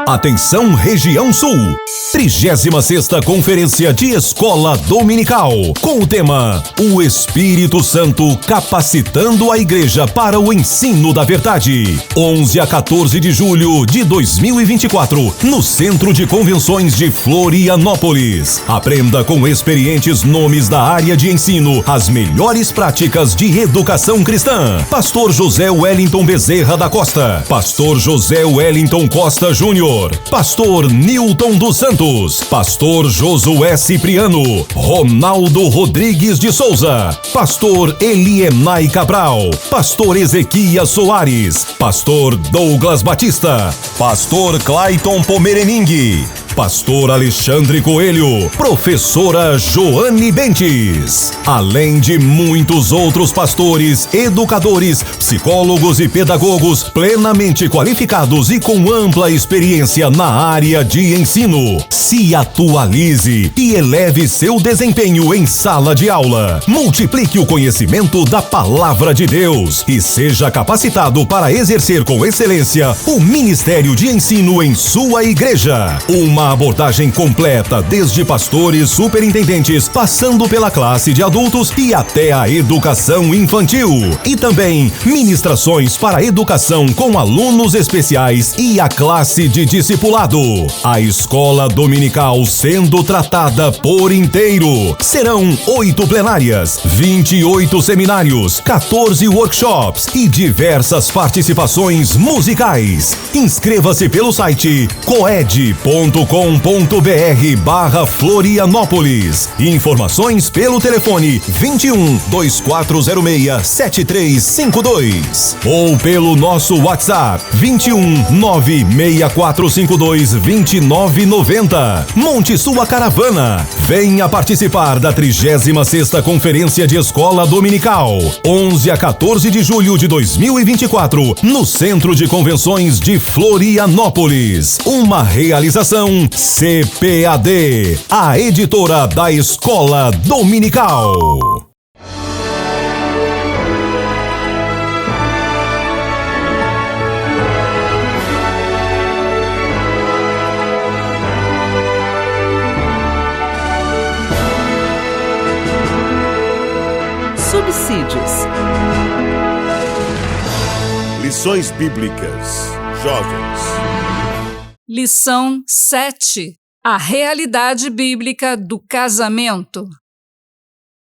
Atenção, região sul. 36ª Conferência de Escola Dominical, com o tema O Espírito Santo capacitando a Igreja para o ensino da verdade. 11 a 14 de julho de 2024, no Centro de Convenções de Florianópolis. Aprenda com experientes nomes da área de ensino as melhores práticas de educação cristã. Pastor José Wellington Bezerra da Costa, Pastor José Wellington Costa Júnior, Pastor Nilton dos Santos, Pastor Josué Cipriano, Ronaldo Rodrigues de Souza, Pastor Elienay Cabral, Pastor Ezequias Soares, Pastor Douglas Batista, Pastor Clayton Pomerening, Pastor Alexandre Coelho, Professora Joane Bentes, além de muitos outros pastores, educadores, psicólogos e pedagogos plenamente qualificados e com ampla experiência na área de ensino. Se atualize e eleve seu desempenho em sala de aula. Multiplique o conhecimento da Palavra de Deus e seja capacitado para exercer com excelência o ministério de ensino em sua igreja. Uma abordagem completa, desde pastores, superintendentes, passando pela classe de adultos e até a educação infantil. E também ministrações para a educação com alunos especiais e a classe de discipulado. A escola dominical sendo tratada por inteiro. Serão 8 plenárias, 28 seminários, 14 workshops e diversas participações musicais. Inscreva-se pelo site coed.com.br/Florianópolis. Informações pelo telefone 21 2406 7352 ou pelo nosso WhatsApp 21 96452 2990. Monte sua caravana. Venha participar da 36ª Conferência de Escola Dominical, 11 a 14 de julho de 2024, no Centro de Convenções de Florianópolis. Uma realização CPAD, a editora da Escola Dominical. Subsídios. Lições Bíblicas. Jovens. Lição 7. A realidade bíblica do casamento.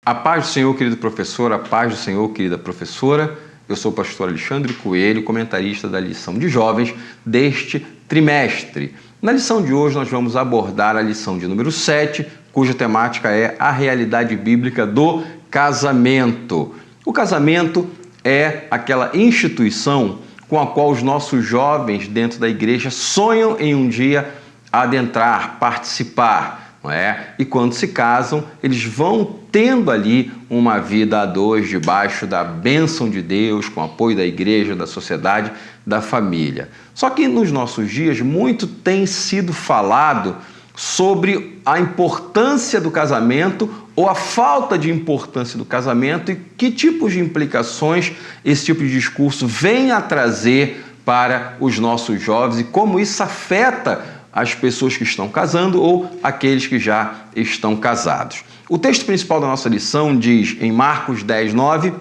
A paz do Senhor, querido professor, a paz do Senhor, querida professora. Eu sou o pastor Alexandre Coelho, comentarista da lição de jovens deste trimestre. Na lição de hoje nós vamos abordar a lição de número 7, cuja temática é a realidade bíblica do casamento. O casamento é aquela instituição com a qual os nossos jovens dentro da igreja sonham em um dia adentrar, participar, não é? E quando se casam, eles vão tendo ali uma vida a dois, debaixo da bênção de Deus, com o apoio da igreja, da sociedade, da família. Só que nos nossos dias, muito tem sido falado sobre a importância do casamento ou a falta de importância do casamento e que tipos de implicações esse tipo de discurso vem a trazer para os nossos jovens e como isso afeta as pessoas que estão casando ou aqueles que já estão casados. O texto principal da nossa lição diz em Marcos 10:9,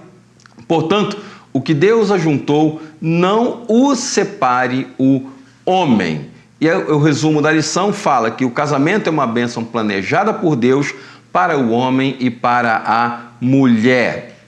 portanto, o que Deus ajuntou, não o separe o homem. E o resumo da lição fala que o casamento é uma bênção planejada por Deus para o homem e para a mulher.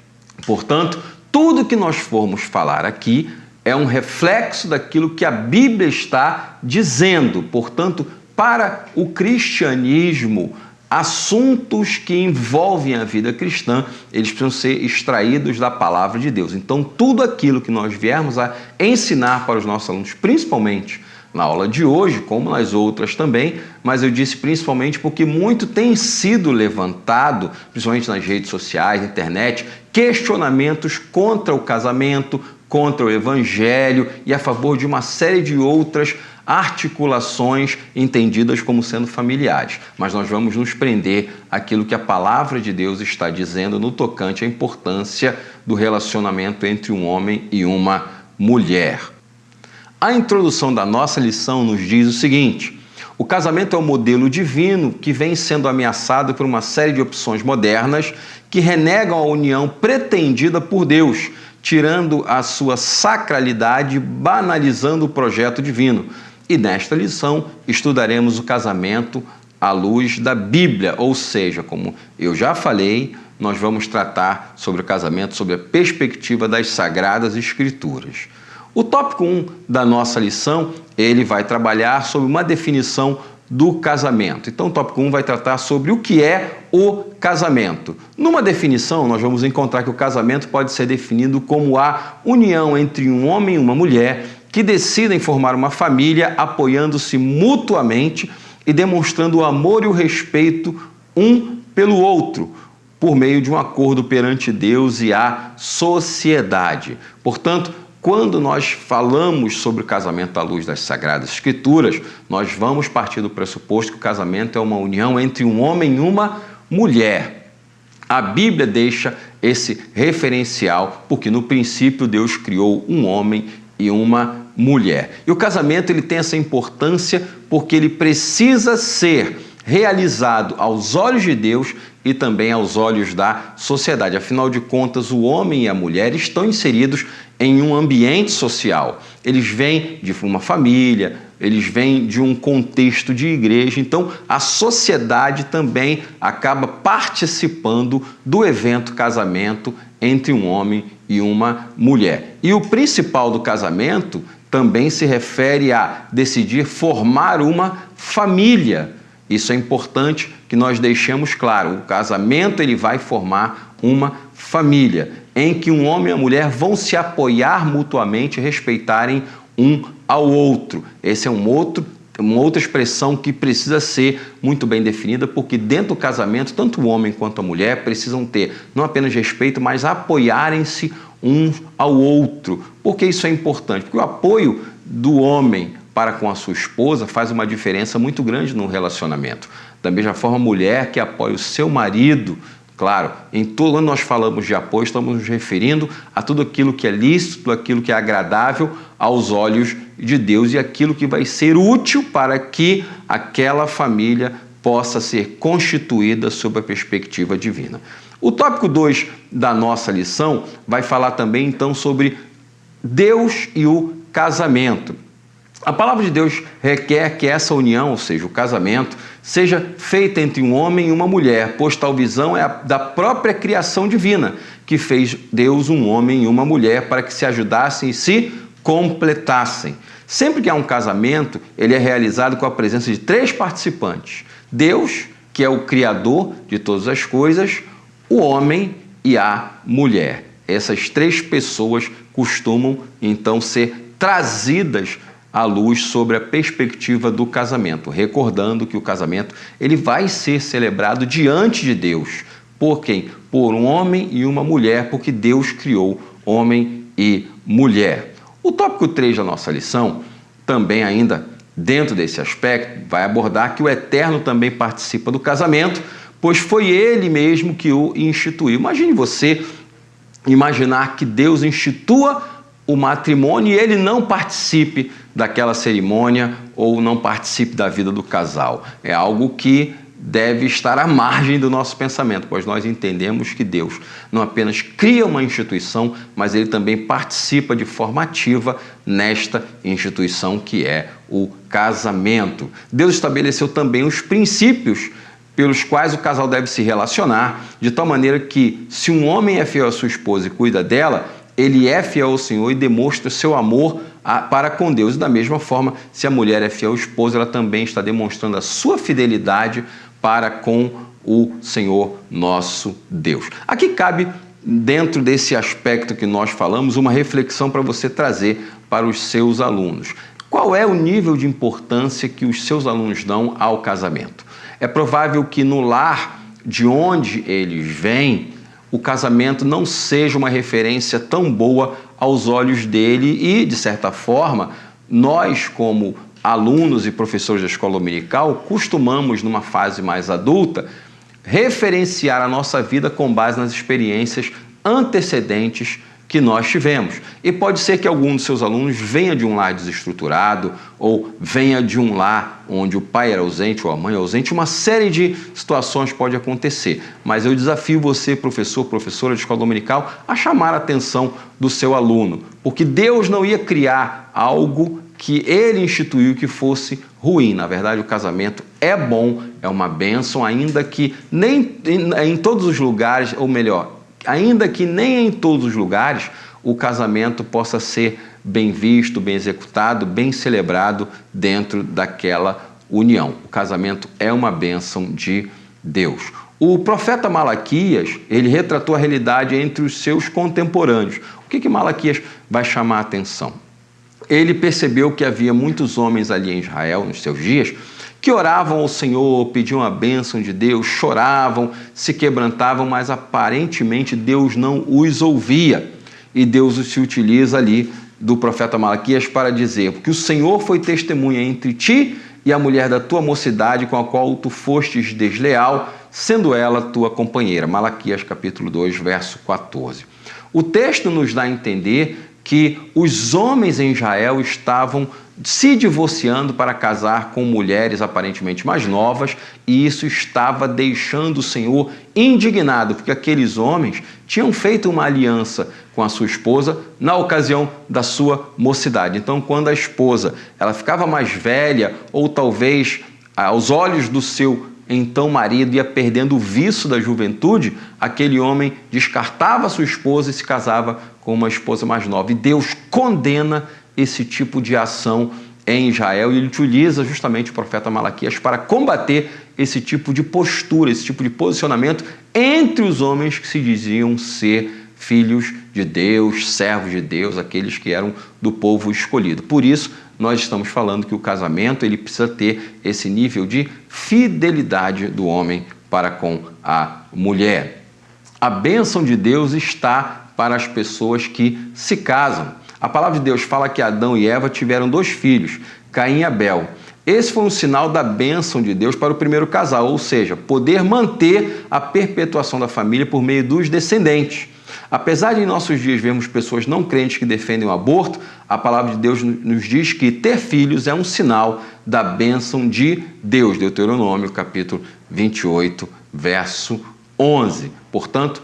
Portanto, tudo que nós formos falar aqui é um reflexo daquilo que a Bíblia está dizendo. Portanto, para o cristianismo, assuntos que envolvem a vida cristã, eles precisam ser extraídos da palavra de Deus. Então, tudo aquilo que nós viermos a ensinar para os nossos alunos, principalmente na aula de hoje, como nas outras também, mas eu disse principalmente porque muito tem sido levantado, principalmente nas redes sociais, na internet, questionamentos contra o casamento, contra o evangelho e a favor de uma série de outras articulações entendidas como sendo familiares. Mas nós vamos nos prender àquilo que a palavra de Deus está dizendo no tocante à importância do relacionamento entre um homem e uma mulher. A introdução da nossa lição nos diz o seguinte: o casamento é um modelo divino que vem sendo ameaçado por uma série de opções modernas que renegam a união pretendida por Deus, tirando a sua sacralidade e banalizando o projeto divino. E nesta lição estudaremos o casamento à luz da Bíblia, ou seja, como eu já falei, nós vamos tratar sobre o casamento sob a perspectiva das Sagradas Escrituras. O tópico 1 da nossa lição, ele vai trabalhar sobre uma definição do casamento. Então, o tópico 1 vai tratar sobre o que é o casamento. Numa definição, nós vamos encontrar que o casamento pode ser definido como a união entre um homem e uma mulher que decidem formar uma família apoiando-se mutuamente e demonstrando o amor e o respeito um pelo outro, por meio de um acordo perante Deus e a sociedade. Portanto, quando nós falamos sobre o casamento à luz das Sagradas Escrituras, nós vamos partir do pressuposto que o casamento é uma união entre um homem e uma mulher. A Bíblia deixa esse referencial porque no princípio Deus criou um homem e uma mulher. E o casamento ele tem essa importância porque ele precisa ser realizado aos olhos de Deus e também aos olhos da sociedade. Afinal de contas, o homem e a mulher estão inseridos em um ambiente social. Eles vêm de uma família, eles vêm de um contexto de igreja, então a sociedade também acaba participando do evento casamento entre um homem e uma mulher. E o principal do casamento também se refere a decidir formar uma família. Isso é importante que nós deixemos claro. O casamento ele vai formar uma família em que um homem e a mulher vão se apoiar mutuamente e respeitarem um ao outro. Essa é uma outra expressão que precisa ser muito bem definida, porque dentro do casamento, tanto o homem quanto a mulher precisam ter não apenas respeito, mas apoiarem-se um ao outro. Por que isso é importante? Porque o apoio do homem para com a sua esposa faz uma diferença muito grande no relacionamento. Da mesma forma, a mulher que apoia o seu marido, claro, quando nós falamos de apoio, estamos nos referindo a tudo aquilo que é lícito, aquilo que é agradável aos olhos de Deus e aquilo que vai ser útil para que aquela família possa ser constituída sob a perspectiva divina. O tópico 2 da nossa lição vai falar também, então, sobre Deus e o casamento. A palavra de Deus requer que essa união, ou seja, o casamento, seja feita entre um homem e uma mulher, pois tal visão é da própria criação divina, que fez Deus um homem e uma mulher para que se ajudassem e se completassem. Sempre que há um casamento, ele é realizado com a presença de 3 participantes. Deus, que é o Criador de todas as coisas, o homem e a mulher. Essas 3 pessoas costumam, então, ser trazidas à luz sobre a perspectiva do casamento, recordando que o casamento ele vai ser celebrado diante de Deus. Por quem? Por um homem e uma mulher, porque Deus criou homem e mulher. O tópico 3 da nossa lição, também ainda dentro desse aspecto, vai abordar que o Eterno também participa do casamento, pois foi Ele mesmo que o instituiu. Imagine você imaginar que Deus institua o matrimônio e ele não participe daquela cerimônia ou não participe da vida do casal. É algo que deve estar à margem do nosso pensamento, pois nós entendemos que Deus não apenas cria uma instituição, mas ele também participa de forma ativa nesta instituição que é o casamento. Deus estabeleceu também os princípios pelos quais o casal deve se relacionar, de tal maneira que, se um homem é fiel à sua esposa e cuida dela, ele é fiel ao Senhor e demonstra o seu amor para com Deus. E da mesma forma, se a mulher é fiel ao esposo, ela também está demonstrando a sua fidelidade para com o Senhor nosso Deus. Aqui cabe, dentro desse aspecto que nós falamos, uma reflexão para você trazer para os seus alunos. Qual é o nível de importância que os seus alunos dão ao casamento? É provável que no lar de onde eles vêm, o casamento não seja uma referência tão boa aos olhos dele e, de certa forma, nós, como alunos e professores da escola dominical, costumamos, numa fase mais adulta, referenciar a nossa vida com base nas experiências antecedentes que nós tivemos. E pode ser que algum dos seus alunos venha de um lar desestruturado ou venha de um lar onde o pai era ausente ou a mãe ausente. Uma série de situações pode acontecer. Mas eu desafio você, professor, professora de escola dominical, a chamar a atenção do seu aluno. Porque Deus não ia criar algo que ele instituiu que fosse ruim. Na verdade, o casamento é bom, é uma bênção, ainda que nem em todos os lugares, ou melhor, ainda que nem em todos os lugares o casamento possa ser bem visto, bem executado, bem celebrado dentro daquela união. O casamento é uma bênção de Deus. O profeta Malaquias, ele retratou a realidade entre os seus contemporâneos. O que Malaquias vai chamar a atenção? Ele percebeu que havia muitos homens ali em Israel, nos seus dias, que oravam ao Senhor, pediam a bênção de Deus, choravam, se quebrantavam, mas aparentemente Deus não os ouvia. E Deus se utiliza ali do profeta Malaquias para dizer: porque o Senhor foi testemunha entre ti e a mulher da tua mocidade, com a qual tu fostes desleal, sendo ela tua companheira. Malaquias capítulo 2, verso 14. O texto nos dá a entender que os homens em Israel estavam se divorciando para casar com mulheres aparentemente mais novas, e isso estava deixando o Senhor indignado, porque aqueles homens tinham feito uma aliança com a sua esposa na ocasião da sua mocidade. Então, quando a esposa ela ficava mais velha, ou talvez aos olhos do seu então marido ia perdendo o vício da juventude, aquele homem descartava a sua esposa e se casava com uma esposa mais nova. E Deus condena esse tipo de ação em Israel, e ele utiliza justamente o profeta Malaquias para combater esse tipo de postura, esse tipo de posicionamento entre os homens que se diziam ser filhos de Deus, servos de Deus, aqueles que eram do povo escolhido. Por isso, nós estamos falando que o casamento ele precisa ter esse nível de fidelidade do homem para com a mulher. A bênção de Deus está para as pessoas que se casam. A palavra de Deus fala que Adão e Eva tiveram 2 filhos, Caim e Abel. Esse foi um sinal da bênção de Deus para o primeiro casal, ou seja, poder manter a perpetuação da família por meio dos descendentes. Apesar de em nossos dias vermos pessoas não crentes que defendem o aborto, a palavra de Deus nos diz que ter filhos é um sinal da bênção de Deus. Deuteronômio, capítulo 28, verso 11. Portanto,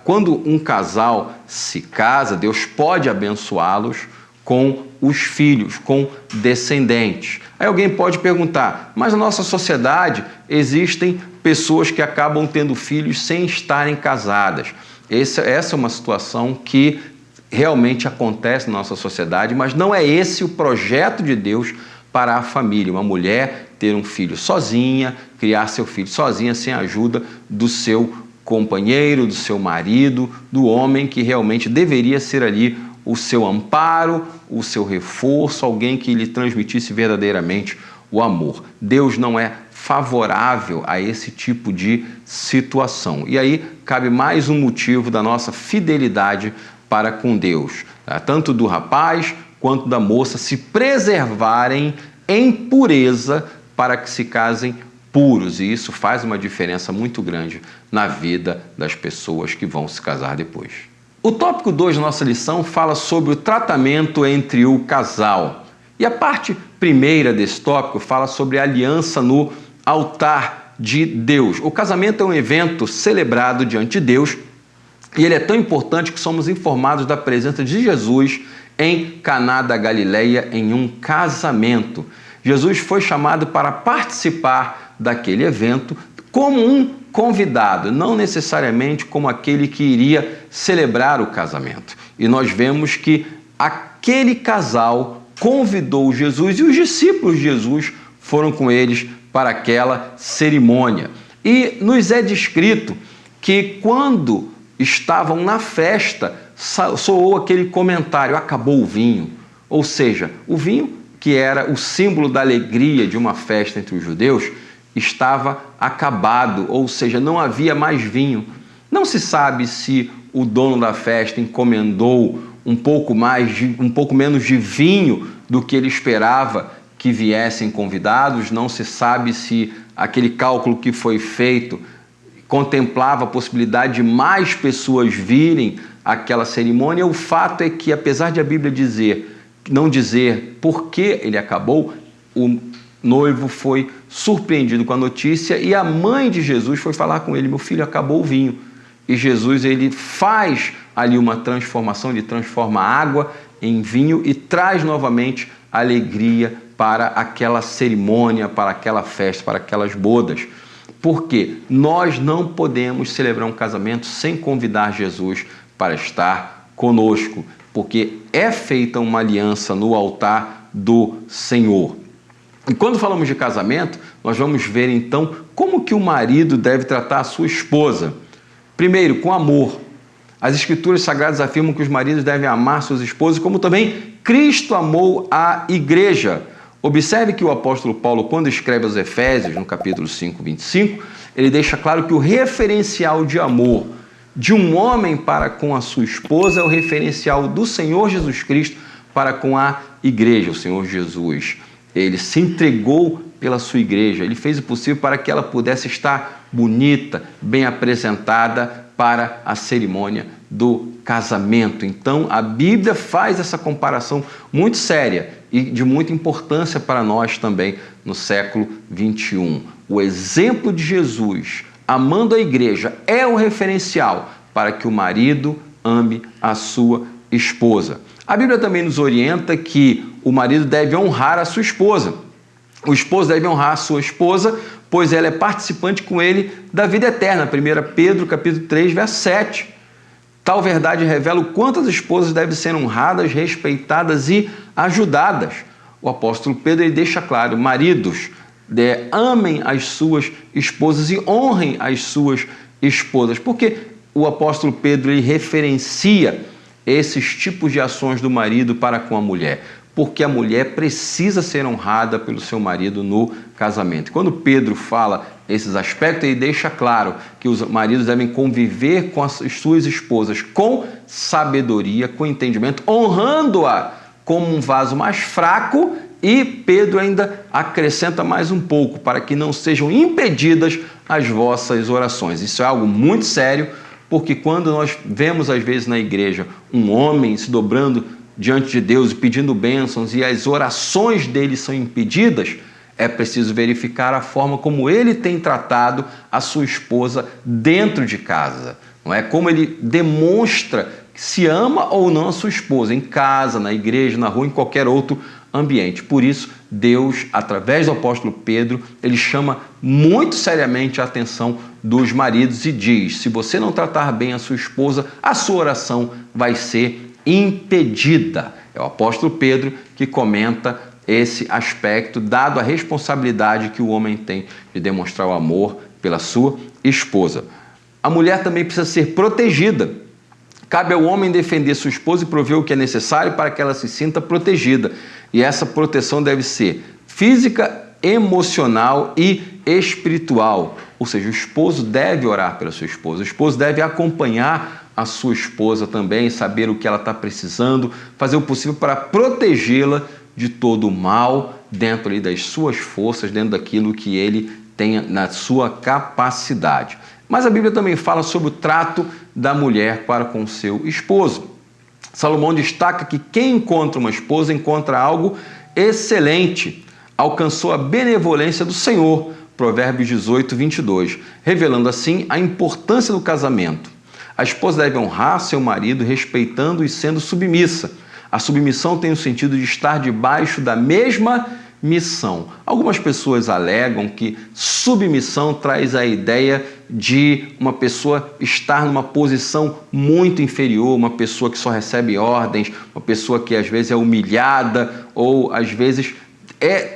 quando um casal se casa, Deus pode abençoá-los com os filhos, com descendentes. Aí alguém pode perguntar, mas na nossa sociedade existem pessoas que acabam tendo filhos sem estarem casadas. Essa é uma situação que realmente acontece na nossa sociedade, mas não é esse o projeto de Deus para a família. Uma mulher ter um filho sozinha, criar seu filho sozinha, sem a ajuda do seu companheiro, do seu marido, do homem que realmente deveria ser ali o seu amparo, o seu reforço, alguém que lhe transmitisse verdadeiramente o amor. Deus não é favorável a esse tipo de situação. E aí cabe mais um motivo da nossa fidelidade para com Deus, tanto do rapaz quanto da moça se preservarem em pureza para que se casem puros, e isso faz uma diferença muito grande na vida das pessoas que vão se casar depois. O tópico 2 da nossa lição fala sobre o tratamento entre o casal. E a parte primeira desse tópico fala sobre a aliança no altar de Deus. O casamento é um evento celebrado diante de Deus, e ele é tão importante que somos informados da presença de Jesus em Caná da Galileia em um casamento. Jesus foi chamado para participar daquele evento como um convidado, não necessariamente como aquele que iria celebrar o casamento. E nós vemos que aquele casal convidou Jesus e os discípulos de Jesus foram com eles para aquela cerimônia. E nos é descrito que quando estavam na festa, soou aquele comentário: acabou o vinho. Ou seja, o vinho, que era o símbolo da alegria de uma festa entre os judeus, estava acabado, ou seja, não havia mais vinho. Não se sabe se o dono da festa encomendou um pouco menos de vinho do que ele esperava que viessem convidados. Não se sabe se aquele cálculo que foi feito contemplava a possibilidade de mais pessoas virem aquela cerimônia. O fato é que, apesar de a Bíblia não dizer por que ele acabou, o noivo foi surpreendido com a notícia e a mãe de Jesus foi falar com ele: meu filho, acabou o vinho. E Jesus, ele faz ali uma transformação, ele transforma a água em vinho e traz novamente alegria para aquela cerimônia, para aquela festa, para aquelas bodas. Porque nós não podemos celebrar um casamento sem convidar Jesus para estar conosco, porque é feita uma aliança no altar do Senhor. E quando falamos de casamento, nós vamos ver então como que o marido deve tratar a sua esposa. Primeiro, com amor. As Escrituras Sagradas afirmam que os maridos devem amar suas esposas, como também Cristo amou a igreja. Observe que o apóstolo Paulo, quando escreve aos Efésios, no capítulo 5, 25, ele deixa claro que o referencial de amor de um homem para com a sua esposa é o referencial do Senhor Jesus Cristo para com a igreja. O Senhor Jesus, ele se entregou pela sua igreja, ele fez o possível para que ela pudesse estar bonita, bem apresentada para a cerimônia do casamento. Então, a Bíblia faz essa comparação muito séria e de muita importância para nós também no século 21. O exemplo de Jesus, amando a igreja, é o referencial para que o marido ame a sua esposa. A Bíblia também nos orienta que o marido deve honrar a sua esposa. O esposo deve honrar a sua esposa, pois ela é participante com ele da vida eterna. 1 Pedro, capítulo 3, verso 7. Tal verdade revela o quanto as esposas devem ser honradas, respeitadas e ajudadas. O apóstolo Pedro, ele deixa claro: maridos, amem as suas esposas e honrem as suas esposas. Porque o apóstolo Pedro, ele referencia esses tipos de ações do marido para com a mulher? Porque a mulher precisa ser honrada pelo seu marido no casamento. Quando Pedro fala esses aspectos, ele deixa claro que os maridos devem conviver com as suas esposas com sabedoria, com entendimento, honrando-a como um vaso mais fraco, e Pedro ainda acrescenta mais um pouco: para que não sejam impedidas as vossas orações. Isso é algo muito sério, porque quando nós vemos às vezes na igreja um homem se dobrando diante de Deus e pedindo bênçãos e as orações dele são impedidas, é preciso verificar a forma como ele tem tratado a sua esposa dentro de casa. Não é? Como ele demonstra que se ama ou não a sua esposa, em casa, na igreja, na rua, em qualquer outro ambiente. Por isso, Deus, através do apóstolo Pedro, ele chama muito seriamente a atenção dos maridos e diz: se você não tratar bem a sua esposa, a sua oração vai ser impedida. É o apóstolo Pedro que comenta esse aspecto, dado a responsabilidade que o homem tem de demonstrar o amor pela sua esposa. A mulher também precisa ser protegida. Cabe ao homem defender sua esposa e prover o que é necessário para que ela se sinta protegida. E essa proteção deve ser física, emocional e espiritual. Ou seja, o esposo deve orar pela sua esposa, o esposo deve acompanhar a sua esposa também, saber o que ela está precisando, fazer o possível para protegê-la de todo o mal, dentro ali das suas forças, dentro daquilo que ele tenha na sua capacidade. Mas a Bíblia também fala sobre o trato da mulher para com o seu esposo. Salomão destaca que quem encontra uma esposa encontra algo excelente, alcançou a benevolência do Senhor, Provérbios 18, 22, revelando assim a importância do casamento. A esposa deve honrar seu marido, respeitando e sendo submissa. A submissão tem o sentido de estar debaixo da mesma missão. Algumas pessoas alegam que submissão traz a ideia de uma pessoa estar numa posição muito inferior, uma pessoa que só recebe ordens, uma pessoa que às vezes é humilhada ou às vezes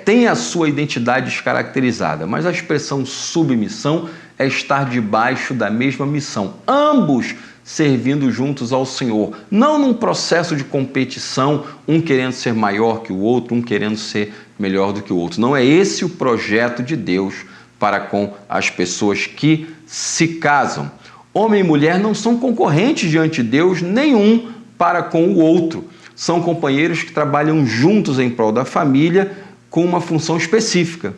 tem a sua identidade descaracterizada. Mas a expressão submissão é estar debaixo da mesma missão, ambos servindo juntos ao Senhor, não num processo de competição, um querendo ser maior que o outro, um querendo ser melhor do que o outro. Não é esse o projeto de Deus para com as pessoas que se casam. Homem e mulher não são concorrentes diante de Deus, nenhum para com o outro. São companheiros que trabalham juntos em prol da família com uma função específica.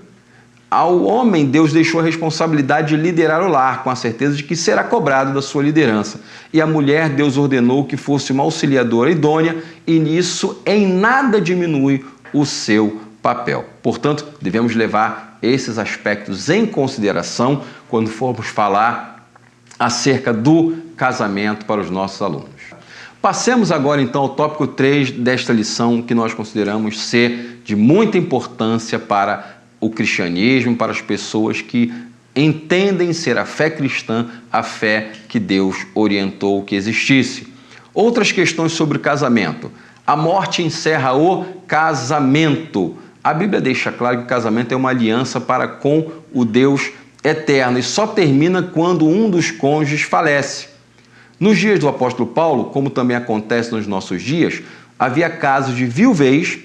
ao homem, Deus deixou a responsabilidade de liderar o lar, com a certeza de que será cobrado da sua liderança. E a mulher, Deus ordenou que fosse uma auxiliadora idônea, e nisso em nada diminui o seu papel. Portanto, devemos levar esses aspectos em consideração quando formos falar acerca do casamento para os nossos alunos. Passemos agora então ao tópico 3 desta lição, que nós consideramos ser de muita importância para o cristianismo, para as pessoas que entendem ser a fé cristã, a fé que Deus orientou que existisse. Outras questões sobre o casamento. A morte encerra o casamento. A Bíblia deixa claro que o casamento é uma aliança para com o Deus eterno e só termina quando um dos cônjuges falece. Nos dias do apóstolo Paulo, como também acontece nos nossos dias, havia casos de viuvez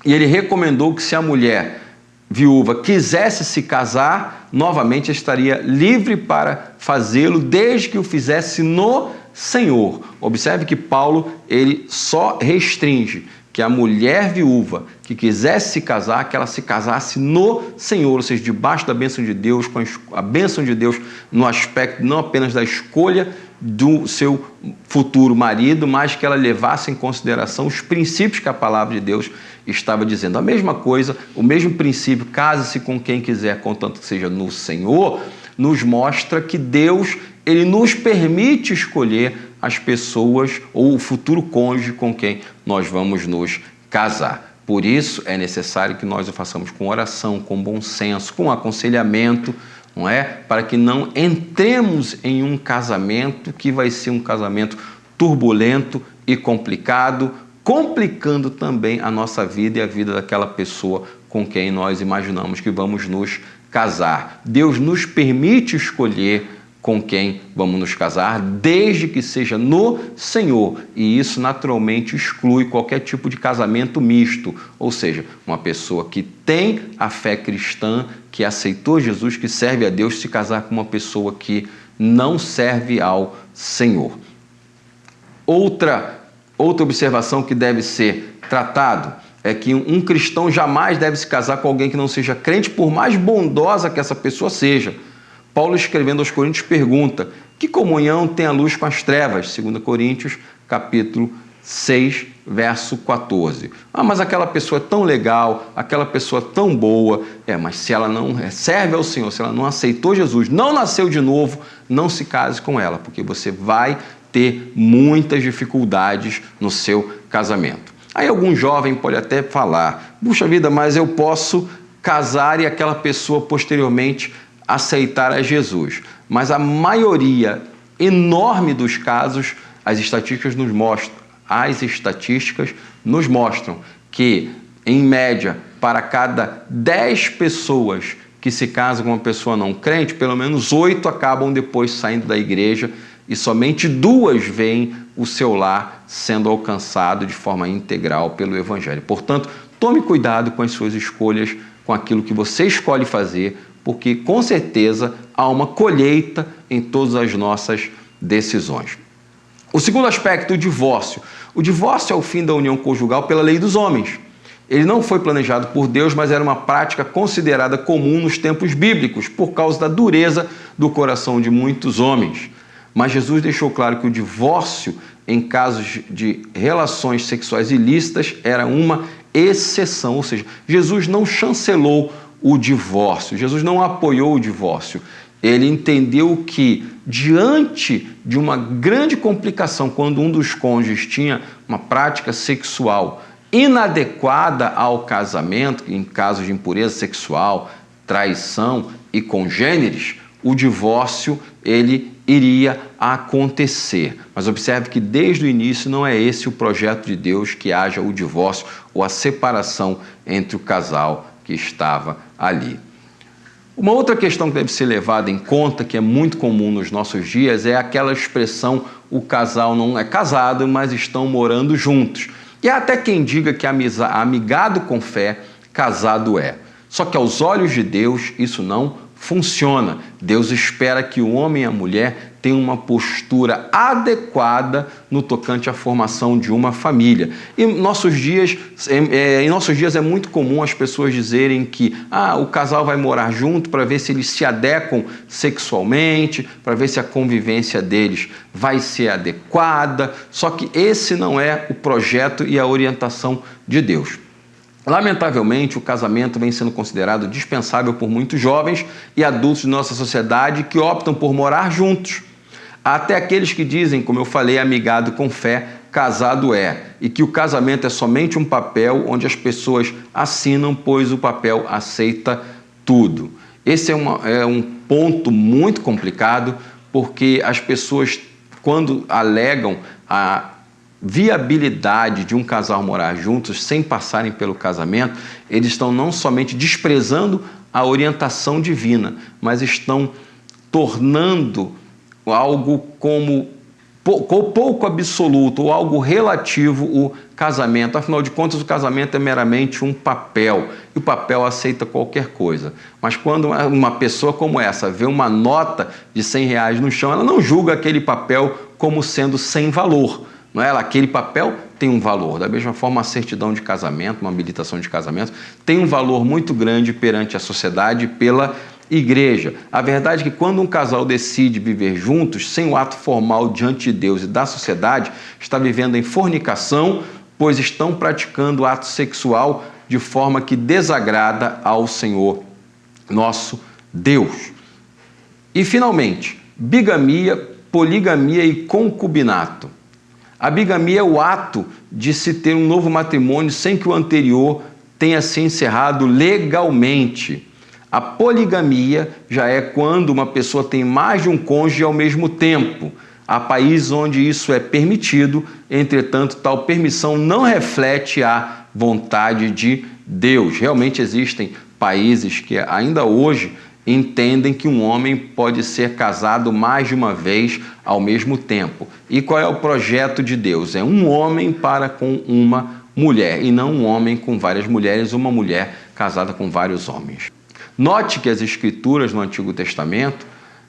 e ele recomendou que se a mulher viúva quisesse se casar, novamente estaria livre para fazê-lo, desde que o fizesse no Senhor. Observe que Paulo ele só restringe que a mulher viúva que quisesse se casar, que ela se casasse no Senhor, ou seja, debaixo da bênção de Deus, com a bênção de Deus no aspecto não apenas da escolha do seu futuro marido, mas que ela levasse em consideração os princípios que a palavra de Deus estava dizendo. A mesma coisa, o mesmo princípio, case-se com quem quiser, contanto que seja no Senhor, nos mostra que Deus ele nos permite escolher as pessoas ou o futuro cônjuge com quem nós vamos nos casar. Por isso é necessário que nós o façamos com oração, com bom senso, com aconselhamento, não é? Para que não entremos em um casamento que vai ser um casamento turbulento e complicado, complicando também a nossa vida e a vida daquela pessoa com quem nós imaginamos que vamos nos casar. Deus nos permite escolher com quem vamos nos casar, desde que seja no Senhor. E isso naturalmente exclui qualquer tipo de casamento misto, ou seja, uma pessoa que tem a fé cristã, que aceitou Jesus, que serve a Deus, se casar com uma pessoa que não serve ao Senhor. Outra observação que deve ser tratado é que um cristão jamais deve se casar com alguém que não seja crente, por mais bondosa que essa pessoa seja. Paulo, escrevendo aos Coríntios, pergunta: que comunhão tem a luz com as trevas? 2 Coríntios, capítulo 6, verso 14. Mas aquela pessoa é tão legal, aquela pessoa tão boa. Mas se ela não serve ao Senhor, se ela não aceitou Jesus, não nasceu de novo, não se case com ela, porque você vai ter muitas dificuldades no seu casamento. Aí algum jovem pode até falar: puxa vida, mas eu posso casar e aquela pessoa posteriormente aceitar a Jesus. Mas a maioria enorme dos casos, as estatísticas nos mostram que, em média, para cada 10 pessoas que se casam com uma pessoa não crente, pelo menos 8 acabam depois saindo da igreja e somente 2 veem o seu lar sendo alcançado de forma integral pelo Evangelho. Portanto, tome cuidado com as suas escolhas, com aquilo que você escolhe fazer, porque com certeza há uma colheita em todas as nossas decisões. O segundo aspecto, o divórcio. O divórcio é o fim da união conjugal pela lei dos homens. Ele não foi planejado por Deus, mas era uma prática considerada comum nos tempos bíblicos, por causa da dureza do coração de muitos homens. Mas Jesus deixou claro que o divórcio, em casos de relações sexuais ilícitas, era uma exceção, ou seja, Jesus não chancelou o divórcio, Jesus não apoiou o divórcio. Ele entendeu que, diante de uma grande complicação, quando um dos cônjuges tinha uma prática sexual inadequada ao casamento, em casos de impureza sexual, traição e congêneres, o divórcio ele iria acontecer. Mas observe que desde o início não é esse o projeto de Deus, que haja o divórcio ou a separação entre o casal que estava ali. Uma outra questão que deve ser levada em conta, que é muito comum nos nossos dias, é aquela expressão: o casal não é casado, mas estão morando juntos. E há até quem diga que amigado com fé, casado é. Só que aos olhos de Deus isso não funciona. Deus espera que o homem e a mulher tenham uma postura adequada no tocante à formação de uma família. Em nossos dias é muito comum as pessoas dizerem que o casal vai morar junto para ver se eles se adequam sexualmente, para ver se a convivência deles vai ser adequada, só que esse não é o projeto e a orientação de Deus. Lamentavelmente, o casamento vem sendo considerado dispensável por muitos jovens e adultos de nossa sociedade que optam por morar juntos. Até aqueles que dizem, como eu falei, amigado com fé, casado é, e que o casamento é somente um papel onde as pessoas assinam, pois o papel aceita tudo. Esse é um ponto muito complicado, porque as pessoas, quando alegam a viabilidade de um casal morar juntos sem passarem pelo casamento, eles estão não somente desprezando a orientação divina, mas estão tornando algo como pouco absoluto ou algo relativo o casamento. Afinal de contas, o casamento é meramente um papel e o papel aceita qualquer coisa. Mas quando uma pessoa como essa vê uma nota de R$100 no chão, ela não julga aquele papel como sendo sem valor. Não é? Aquele papel tem um valor. Da mesma forma, a certidão de casamento, uma habilitação de casamento, tem um valor muito grande perante a sociedade pela igreja. A verdade é que quando um casal decide viver juntos, sem o ato formal diante de Deus e da sociedade, está vivendo em fornicação, pois estão praticando ato sexual de forma que desagrada ao Senhor nosso Deus. E, finalmente, bigamia, poligamia e concubinato. A bigamia é o ato de se ter um novo matrimônio sem que o anterior tenha se encerrado legalmente. A poligamia já é quando uma pessoa tem mais de um cônjuge ao mesmo tempo. Há países onde isso é permitido, entretanto, tal permissão não reflete a vontade de Deus. Realmente existem países que ainda hoje entendem que um homem pode ser casado mais de uma vez ao mesmo tempo. E qual é o projeto de Deus? É um homem para com uma mulher, e não um homem com várias mulheres, uma mulher casada com vários homens. Note que as Escrituras no Antigo Testamento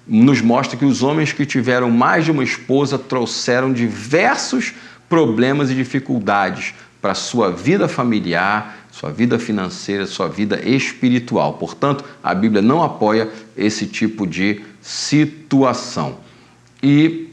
nos mostram que os homens que tiveram mais de uma esposa trouxeram diversos problemas e dificuldades para a sua vida familiar, sua vida financeira, sua vida espiritual. Portanto, a Bíblia não apoia esse tipo de situação. E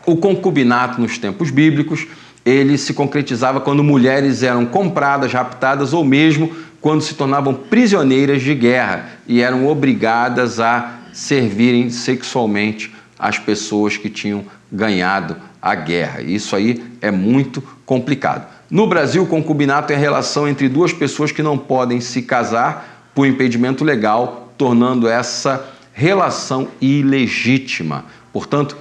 o concubinato nos tempos bíblicos, ele se concretizava quando mulheres eram compradas, raptadas ou mesmo quando se tornavam prisioneiras de guerra e eram obrigadas a servirem sexualmente as pessoas que tinham ganhado a guerra. Isso aí é muito complicado. No Brasil, o concubinato é a relação entre duas pessoas que não podem se casar por impedimento legal, tornando essa relação ilegítima. Portanto,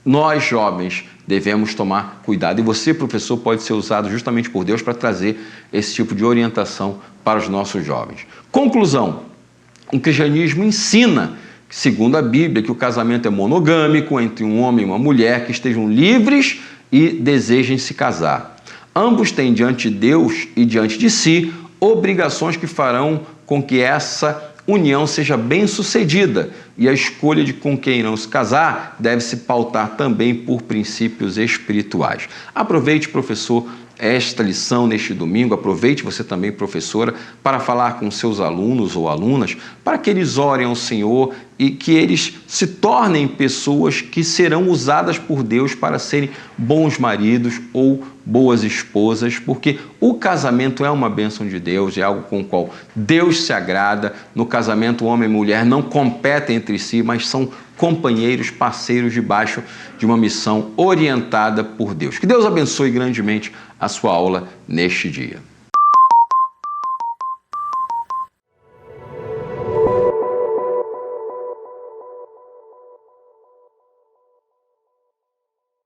nós jovens devemos tomar cuidado. E você, professor, pode ser usado justamente por Deus para trazer esse tipo de orientação para os nossos jovens. Conclusão: o cristianismo ensina, segundo a Bíblia, que o casamento é monogâmico entre um homem e uma mulher que estejam livres e desejem se casar. Ambos têm diante de Deus e diante de si obrigações que farão com que essa união seja bem-sucedida, e a escolha de com quem irão se casar deve se pautar também por princípios espirituais. Aproveite, professor, esta lição neste domingo, aproveite você também, professora, para falar com seus alunos ou alunas, para que eles orem ao Senhor e que eles se tornem pessoas que serão usadas por Deus para serem bons maridos ou boas esposas, porque o casamento é uma bênção de Deus, é algo com o qual Deus se agrada. No casamento, homem e mulher não competem entre si, mas são companheiros, parceiros debaixo de uma missão orientada por Deus. Que Deus abençoe grandemente a sua aula neste dia.